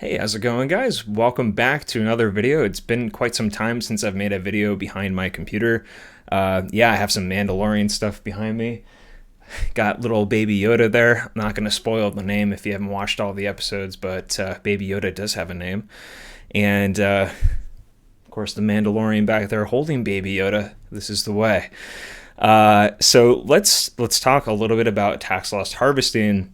Hey, how's it going, guys? Welcome back to another video. It's been quite some time since I've made a video behind my computer. Yeah, I have some Mandalorian stuff behind me. Got little Baby Yoda there. I'm not going to spoil the name if you haven't watched all the episodes, but Baby Yoda does have a name. And, of course, the Mandalorian back there holding Baby Yoda. This is the way. So let's talk a little bit about tax loss harvesting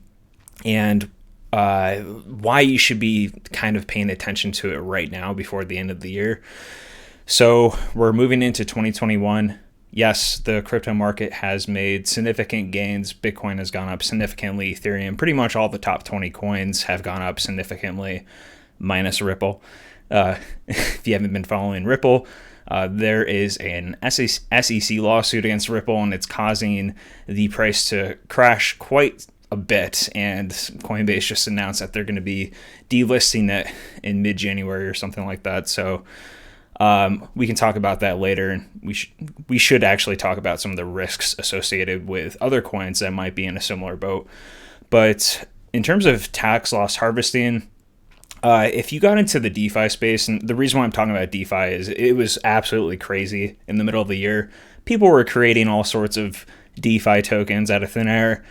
and why you should be kind of paying attention to it right now before the end of the year. So we're moving into 2021. Yes, the crypto market has made significant gains. Bitcoin has gone up significantly. Ethereum, pretty much all the top 20 coins have gone up significantly, minus Ripple. If you haven't been following Ripple, there is an SEC lawsuit against Ripple, and it's causing the price to crash quite a bit, and Coinbase just announced that they're going to be delisting it in mid-January or something like that. So we can talk about that later, and we should actually talk about some of the risks associated with other coins that might be in a similar boat. But in terms of tax loss harvesting, if you got into the DeFi space, and the reason why I'm talking about DeFi is it was absolutely crazy in the middle of the year. People were creating all sorts of DeFi tokens out of thin air.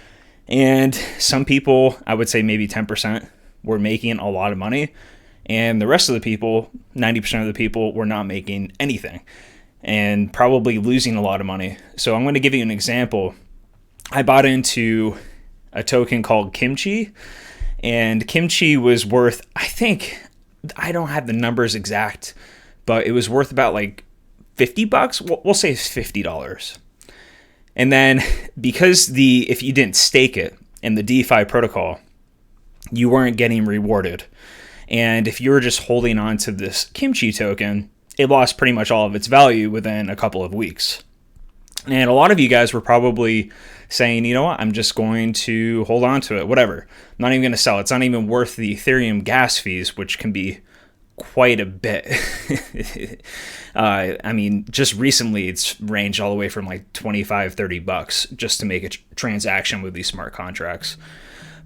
And some people, I would say maybe 10%, were making a lot of money. And the rest of the people, 90% of the people, were not making anything and probably losing a lot of money. So I'm going to give you an example. I bought into a token called Kimchi, and Kimchi was worth, I don't have the numbers exact, but it was worth about like $50. We'll say $50. And then because if you didn't stake it in the DeFi protocol, you weren't getting rewarded. And if you were just holding on to this Kimchi token, it lost pretty much all of its value within a couple of weeks. And a lot of you guys were probably saying, you know what, I'm just going to hold on to it, whatever. I'm not even going to sell it. It's not even worth the Ethereum gas fees, which can be quite a bit. I mean, just recently it's ranged all the way from like $25-$30 just to make a transaction with these smart contracts.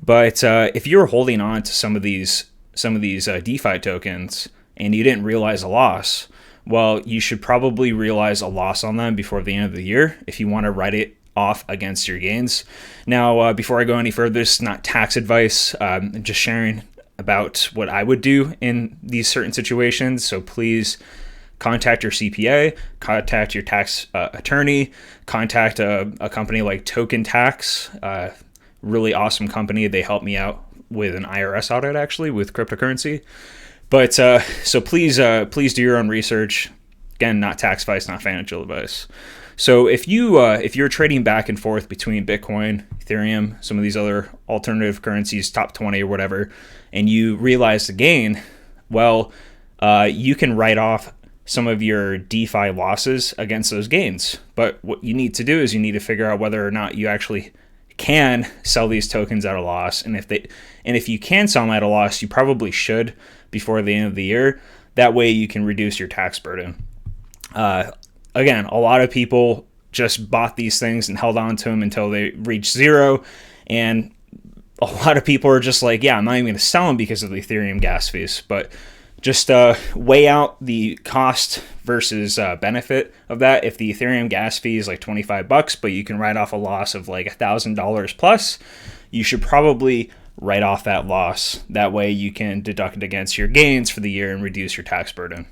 But if you're holding on to some of these DeFi tokens and you didn't realize a loss, well, you should probably realize a loss on them before the end of the year if you want to write it off against your gains. Now, before I go any further, this is not tax advice. I'm just sharing about what I would do in these certain situations. So please contact your CPA, contact your tax attorney, contact a company like TokenTax, really awesome company. They helped me out with an IRS audit actually with cryptocurrency. But so please do your own research. Again, not tax advice, not financial advice. So if you're trading back and forth between Bitcoin, Ethereum, some of these other alternative currencies, top 20 or whatever, and you realize the gain, well, you can write off some of your DeFi losses against those gains. But what you need to do is you need to figure out whether or not you actually can sell these tokens at a loss. And if you can sell them at a loss, you probably should before the end of the year. That way you can reduce your tax burden. Again, a lot of people just bought these things and held on to them until they reached zero. And a lot of people are just like, yeah, I'm not even going to sell them because of the Ethereum gas fees. But just weigh out the cost versus benefit of that. If the Ethereum gas fee is like $25, but you can write off a loss of like $1,000 plus, you should probably write off that loss. That way you can deduct it against your gains for the year and reduce your tax burden.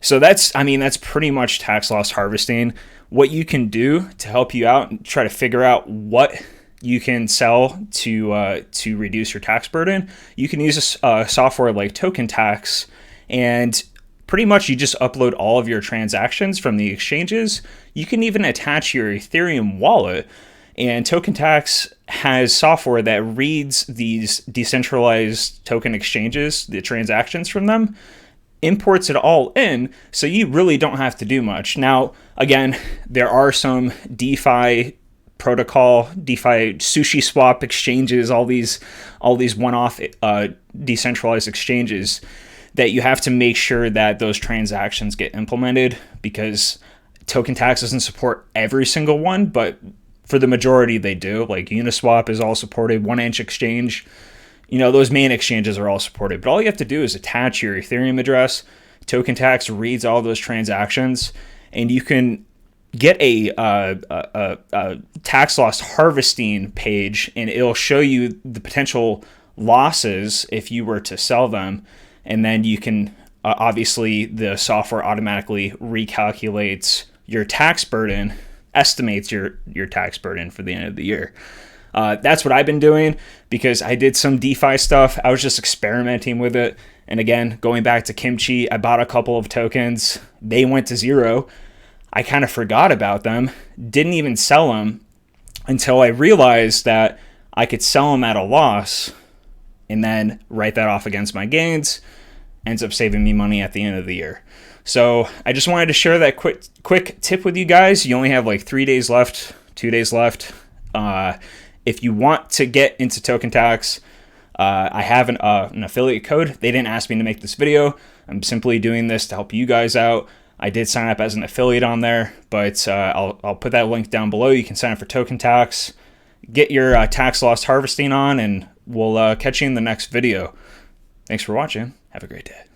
So that's pretty much tax loss harvesting. What you can do to help you out and try to figure out what you can sell to reduce your tax burden, you can use a software like TokenTax, and pretty much you just upload all of your transactions from the exchanges. You can even attach your Ethereum wallet, and TokenTax has software that reads these decentralized token exchanges, the transactions from them, imports it all in, so you really don't have to do much. Now, again, there are some DeFi protocol, DeFi sushi swap exchanges, all these one-off decentralized exchanges that you have to make sure that those transactions get implemented, because TokenTax doesn't support every single one, but for the majority they do. Like Uniswap is all supported, 1inch Exchange those main exchanges are all supported. But all you have to do is attach your Ethereum address. TokenTax reads all those transactions, and you can get a tax loss harvesting page, and it'll show you the potential losses if you were to sell them. And then you can, obviously, the software automatically recalculates your tax burden, estimates your tax burden for the end of the year. That's what I've been doing because I did some DeFi stuff. I was just experimenting with it. And again, going back to Kimchi, I bought a couple of tokens. They went to zero. I kind of forgot about them, didn't even sell them until I realized that I could sell them at a loss and then write that off against my gains. Ends up saving me money at the end of the year. So I just wanted to share that quick tip with you guys. You only have like 3 days left, 2 days left. If you want to get into TokenTax, I have an affiliate code. They didn't ask me to make this video. I'm simply doing this to help you guys out. I did sign up as an affiliate on there, but I'll put that link down below. You can sign up for TokenTax, get your tax loss harvesting on, and we'll catch you in the next video. Thanks for watching. Have a great day.